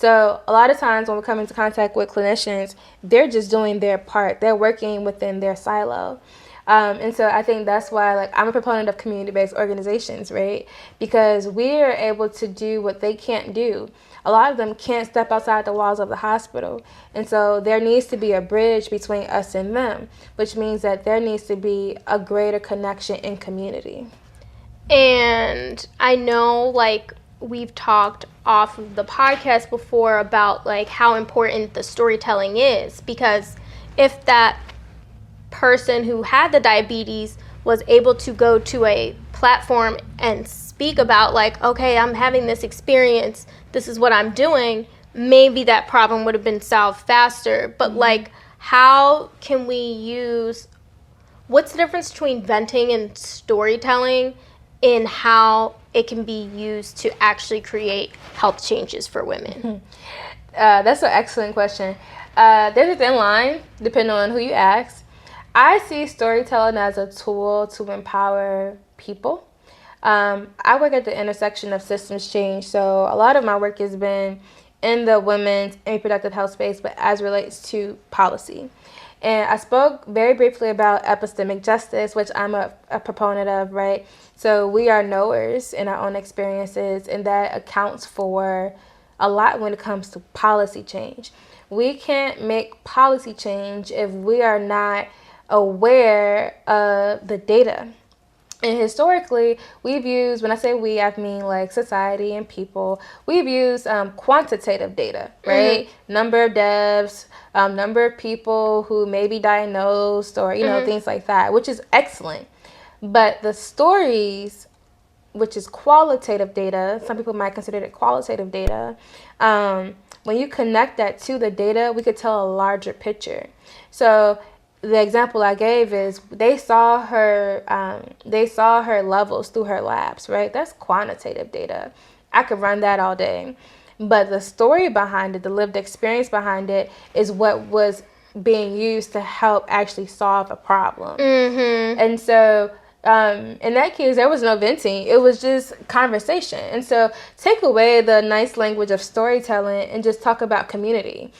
So a lot of times when we come into contact with clinicians, they're just doing their part. They're working within their silo. And so I think that's why, like, I'm a proponent of community-based organizations, right? Because we are able to do what they can't do. A lot of them can't step outside the walls of the hospital. And so there needs to be a bridge between us and them, which means that there needs to be a greater connection in community. And I know, like, we've talked off of the podcast before about, like, how important the storytelling is, because if that person who had the diabetes was able to go to a platform and speak about, like, okay, I'm having this experience, this is what I'm doing, maybe that problem would have been solved faster. But like, how can we use, what's the difference between venting and storytelling in how it can be used to actually create health changes for women? That's an excellent question. There's a thin line depending on who you ask. I see storytelling as a tool to empower people. I work at the intersection of systems change, so a lot of my work has been in the women's and reproductive health space, but as relates to policy. And I spoke very briefly about epistemic justice, which I'm a proponent of, right? So we are knowers in our own experiences, and that accounts for a lot when it comes to policy change. We can't make policy change if we are not aware of the data. And historically, we've used, when I say we, I mean like society and people, we've used quantitative data, right? Number of deaths, number of people who may be diagnosed, or, you know, things like that, which is excellent. But the stories, which is qualitative data, some people might consider it qualitative data, when you connect that to the data, we could tell a larger picture. So the example I gave is they saw her levels through her labs, right? That's quantitative data. I could run that all day. But the story behind it, the lived experience behind it, is what was being used to help actually solve a problem. And so in that case, there was no venting. It was just conversation. And so take away the nice language of storytelling and just talk about community,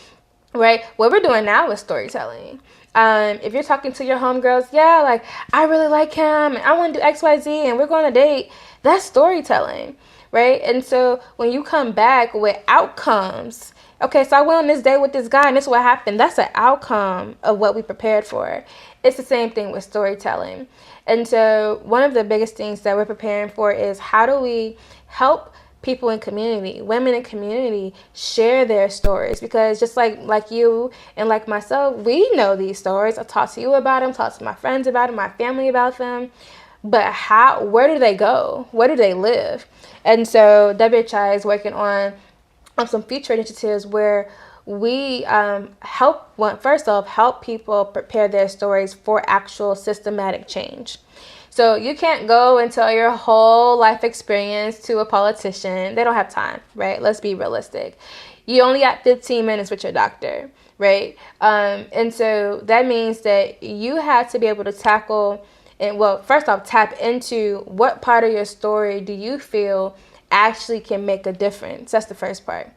right? What we're doing now is storytelling. If you're talking to your homegirls, yeah, like, I really like him, and I want to do X, Y, Z, and we're going on a date, that's storytelling, right? And so when you come back with outcomes, okay, so I went on this date with this guy, and this is what happened, that's an outcome of what we prepared for. It's the same thing with storytelling. And so one of the biggest things that we're preparing for is, how do we help people in community, women in community, share their stories? Because just like you and like myself, we know these stories. I talk to you about them, talk to my friends about them, my family about them. But where do they go? Where do they live? And so WHI is working on some future initiatives where we help people prepare their stories for actual systematic change. So you can't go and tell your whole life experience to a politician. They don't have time, right? Let's be realistic. You only got 15 minutes with your doctor, right? And so that means that you have to be able to tackle, and well, first off, tap into what part of your story do you feel actually can make a difference. That's the first part.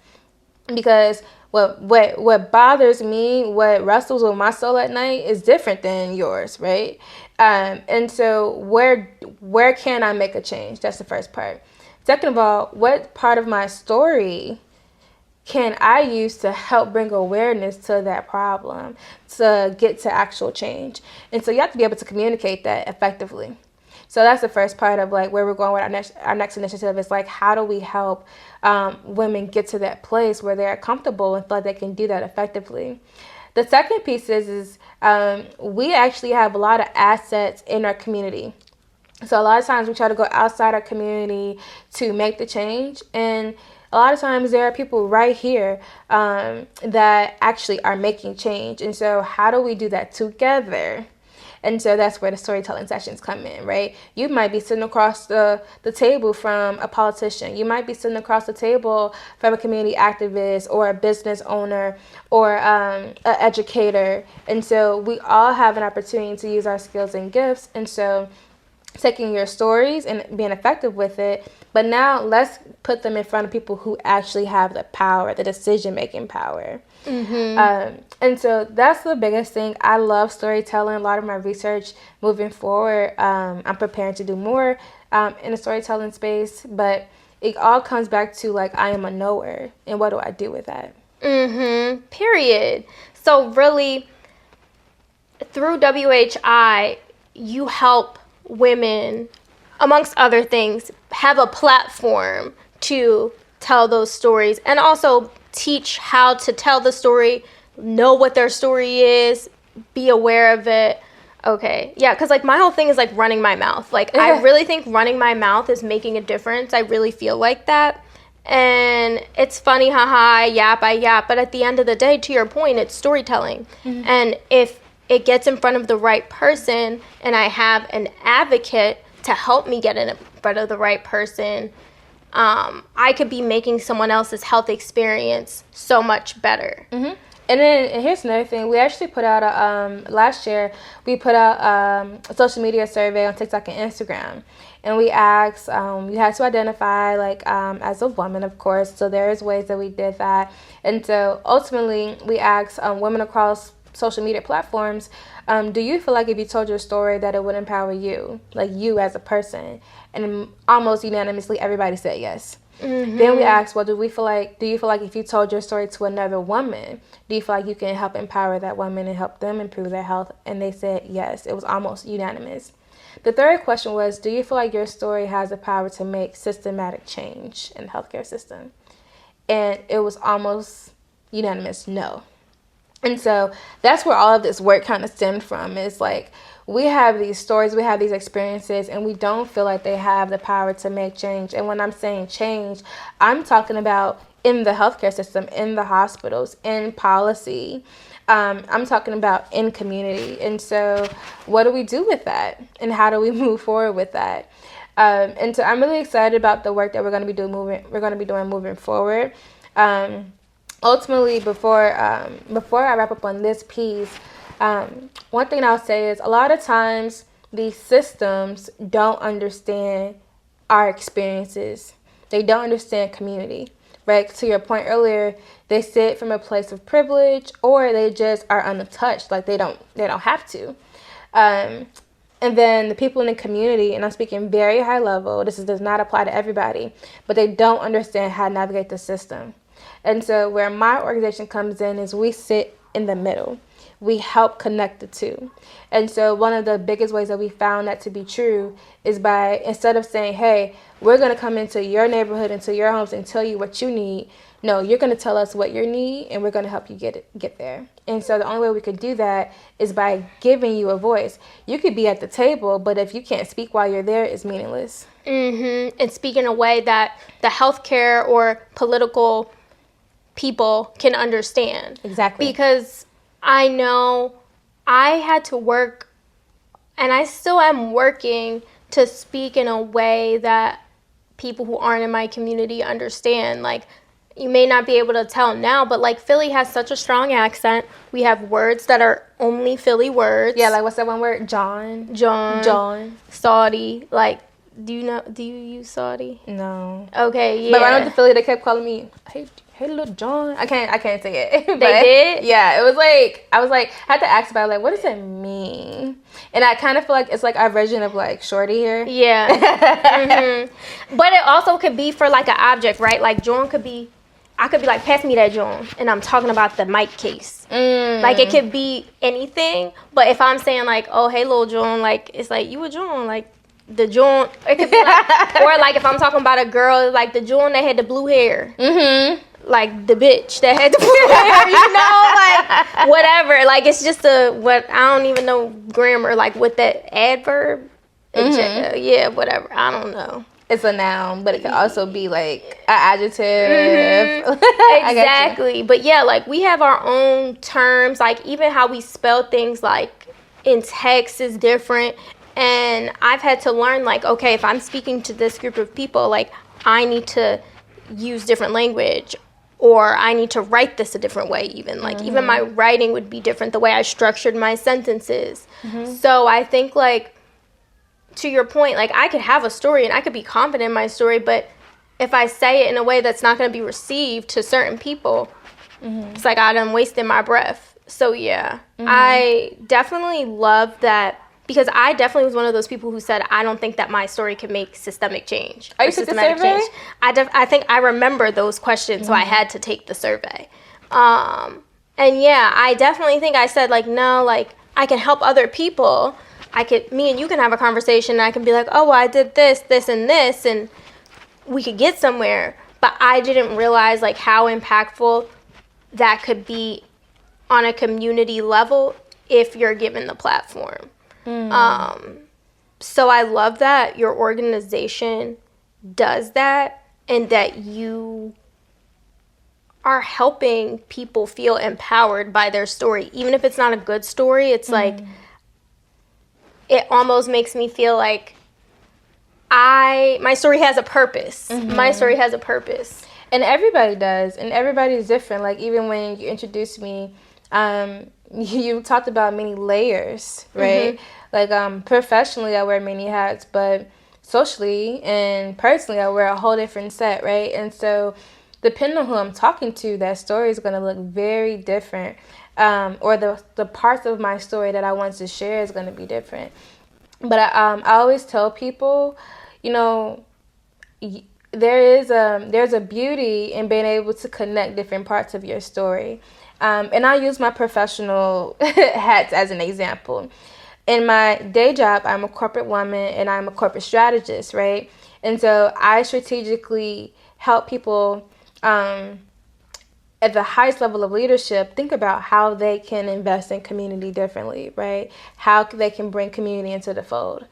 Because what bothers me, what wrestles with my soul at night is different than yours, right? And so where can I make a change? That's the first part. Second of all, what part of my story can I use to help bring awareness to that problem, to get to actual change? And so you have to be able to communicate that effectively. So that's the first part of like where we're going with our next initiative is like, how do we help women get to that place where they're comfortable and feel like they can do that effectively? The second piece is we actually have a lot of assets in our community. So a lot of times we try to go outside our community to make the change, and a lot of times there are people right here that actually are making change. And so how do we do that together? And so that's where the storytelling sessions come in, right? You might be sitting across the table from a politician. You might be sitting across the table from a community activist or a business owner or an educator. And so we all have an opportunity to use our skills and gifts. And so taking your stories and being effective with it But now let's put them in front of people who actually have the power, the decision-making power. And so that's the biggest thing. I love storytelling. A lot of my research moving forward, I'm preparing to do more in the storytelling space. But it all comes back to, like, I am a knower. And what do I do with that? Period. So really, through WHI, you help women, amongst other things, have a platform to tell those stories and also teach how to tell the story, know what their story is, be aware of it. Okay. Yeah, because, like, my whole thing is, like, running my mouth. Like, I really think running my mouth is making a difference. I really feel like that. And it's funny, I yap. But at the end of the day, to your point, it's storytelling. And if it gets in front of the right person and I have an advocate to help me get in front of the right person, I could be making someone else's health experience so much better. And then here's another thing. We actually put out last year, we put out a social media survey on TikTok and Instagram. And we asked, you had to identify, like, as a woman, of course. So there's ways that we did that. And so ultimately, we asked women across social media platforms, do you feel like if you told your story that it would empower you, like you as a person? And almost unanimously, everybody said yes. Then we asked, well, do you feel like if you told your story to another woman, do you feel like you can help empower that woman and help them improve their health? And they said yes. It was almost unanimous. The third question was, do you feel like your story has the power to make systematic change in the healthcare system? And it was almost unanimous no. And so that's where all of this work kind of stemmed from. It's like, we have these stories, we have these experiences, and we don't feel like they have the power to make change. And when I'm saying change, I'm talking about in the healthcare system, in the hospitals, in policy. I'm talking about in community. And so what do we do with that? And how do we move forward with that? And so I'm really excited about the work that we're going to be doing moving forward. Ultimately, before I wrap up on this piece, one thing I'll say is a lot of times these systems don't understand our experiences. They don't understand community, right? To your point earlier, they sit from a place of privilege, or they just are untouched, like they don't have to. And then the people in the community, and I'm speaking very high level, does not apply to everybody, but they don't understand how to navigate the system. And so where my organization comes in is we sit in the middle. We help connect the two. And so one of the biggest ways that we found that to be true is by, instead of saying, hey, we're going to come into your neighborhood, into your homes and tell you what you need, no, you're going to tell us what you need and we're going to help you get there. And so the only way we could do that is by giving you a voice. You could be at the table, but if you can't speak while you're there, it's meaningless. And speak in a way that the healthcare or political people can understand. Exactly. Because I know I had to work, and I still am working, to speak in a way that people who aren't in my community understand. Like, you may not be able to tell now, but, like, Philly has such a strong accent. We have words that are only Philly words. Yeah, like, what's that one word? John. Saudi. Like, do you use Saudi? No. Okay, yeah. But when I went to Philly, they kept calling me, hey, little John. I can't say it. They did? Yeah, it was like, I had to ask about, like, what does it mean? And I kind of feel like it's like our version of, like, shorty here. Yeah. But it also could be for, like, an object, right? Like, John I could be like, pass me that John, and I'm talking about the mic case. Like, it could be anything, but if I'm saying, like, oh, hey, little John, like, it's like, you a John, like, the John, it could be like, or, like, if I'm talking about a girl, like, the John that had the blue hair. Like, the bitch that had the blue hair, you know, like, whatever. Like, it's just I don't even know grammar, like, with that adverb. Yeah, whatever. I don't know. It's a noun, but it could also be, like, an adjective. Exactly. But, yeah, like, we have our own terms. Like, even how we spell things, like, in text is different. And I've had to learn, like, okay, if I'm speaking to this group of people, like, I need to use different language, or I need to write this a different way even. Like, even my writing would be different, the way I structured my sentences. So I think, like, to your point, like, I could have a story and I could be confident in my story, but if I say it in a way that's not going to be received to certain people, it's like I done wasted my breath. So yeah, I definitely love that, because I definitely was one of those people who said, I don't think that my story can make systemic change. Are you took the survey? I think I remember those questions, so I had to take the survey. And yeah, I definitely think I said, like, no, like, I can help other people. Me and you can have a conversation, and I can be like, oh, well, I did this, this, and this, and we could get somewhere. But I didn't realize, like, how impactful that could be on a community level if you're given the platform. So I love that your organization does that, and that you are helping people feel empowered by their story. Even if it's not a good story, it's like, it almost makes me feel like my story has a purpose. My story has a purpose. And everybody does, and everybody's different. Like, even when you introduced me, you talked about many layers, right? Like, professionally, I wear many hats, but socially and personally, I wear a whole different set, right? And so, depending on who I'm talking to, that story is going to look very different. Or the parts of my story that I want to share is going to be different. But I always tell people, you know, there's a beauty in being able to connect different parts of your story. And I use my professional hats as an example. In my day job, I'm a corporate woman and I'm a corporate strategist, right? And so I strategically help people at the highest level of leadership think about how they can invest in community differently, right? How they can bring community into the fold.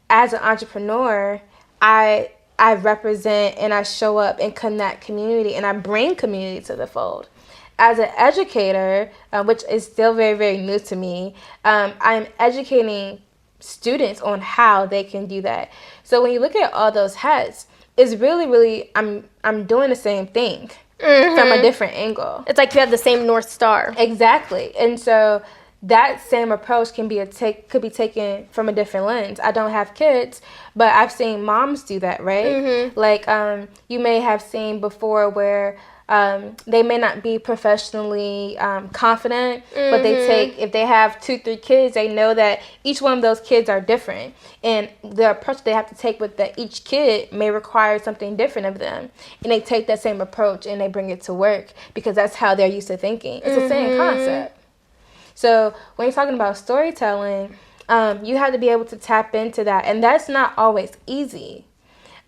As an entrepreneur, I represent and I show up and connect community, and I bring community to the fold. As an educator, which is still very, very new to me, I'm educating students on how they can do that. So when you look at all those hats, it's really, really, I'm doing the same thing from a different angle. It's like you have the same North Star. Exactly. And so that same approach could be taken from a different lens. I don't have kids, but I've seen moms do that, right? Like, you may have seen before where they may not be professionally confident, but if they have 2-3 kids, they know that each one of those kids are different, and the approach they have to take with each kid may require something different of them, and they take that same approach and they bring it to work because that's how they're used to thinking. It's the same concept. So when you're talking about storytelling, you have to be able to tap into that, and that's not always easy.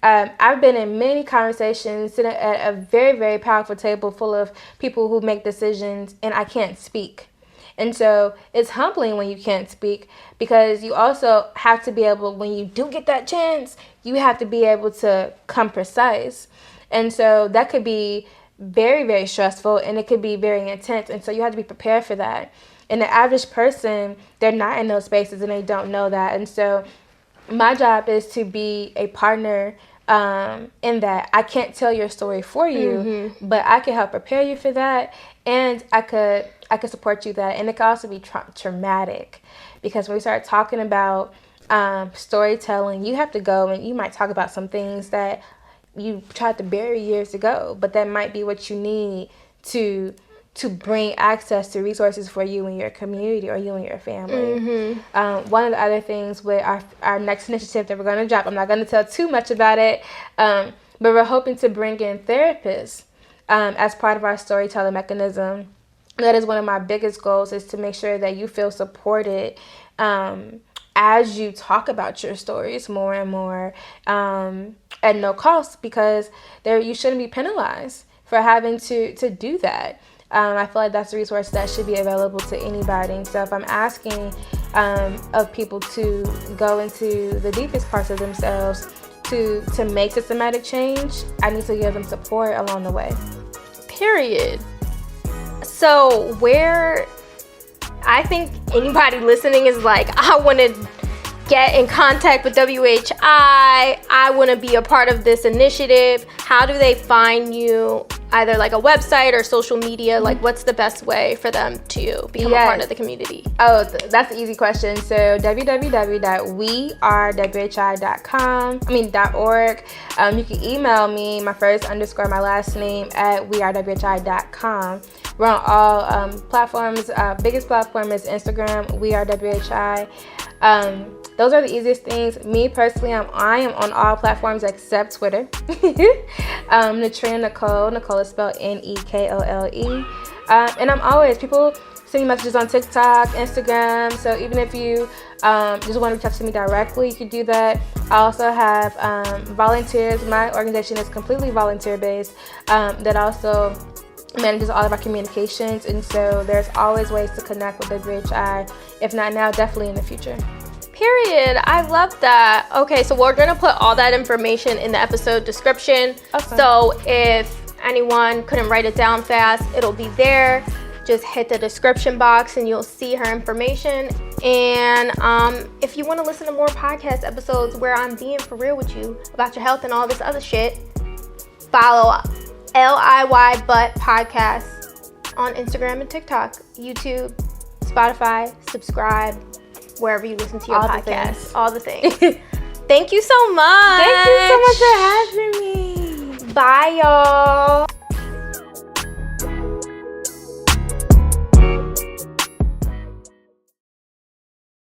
I've been in many conversations, sitting at a very, very powerful table full of people who make decisions, and I can't speak. And so it's humbling when you can't speak, because you also have to be able, when you do get that chance, you have to be able to come precise. And so that could be very, very stressful, and it could be very intense. And so you have to be prepared for that. And the average person, they're not in those spaces, and they don't know that. And so my job is to be a partner in that. I can't tell your story for you, but I can help prepare you for that, and I could support you that. And it can also be traumatic, because when we start talking about storytelling, you have to go and you might talk about some things that you tried to bury years ago, but that might be what you need to bring access to resources for you and your community, or you and your family. One of the other things with our next initiative that we're going to drop, I'm not going to tell too much about it, but we're hoping to bring in therapists as part of our storytelling mechanism. That is one of my biggest goals, is to make sure that you feel supported as you talk about your stories more and more at no cost, because you shouldn't be penalized for having to do that. I feel like that's a resource that should be available to anybody. So if I'm asking of people to go into the deepest parts of themselves to make systematic change, I need to give them support along the way. Period. So where I think anybody listening is like, I want to get in contact with WHI, I want to be a part of this initiative, how do they find you either like a website or social media, like what's the best way for them to become a part of the community? Oh, that's an easy question. So www.wearewhi.org. You can email me, my first _ my last name at wearewhi.com. We're on all platforms. Biggest platform is Instagram, wearewhi. Those are the easiest things. Me personally, I am on all platforms except Twitter. Netrina Nicole. Nicole is spelled Nekole. And I'm always, people send me messages on TikTok, Instagram. So even if you just want to reach out to me directly, you can do that. I also have volunteers. My organization is completely volunteer based. That also manages all of our communications. And so there's always ways to connect with WHI. If not now, definitely in the future. Period. I love that. Okay, so we're gonna put all that information in the episode description. Okay. So if anyone couldn't write it down fast, it'll be there. Just hit the description box and you'll see her information. And if you want to listen to more podcast episodes where I'm being for real with you about your health and all this other shit, follow LIY Butt Podcast on Instagram and TikTok, YouTube, Spotify, subscribe, wherever you listen to your podcast. All the things. Thank you so much. Thank you so much for having me. Bye, y'all.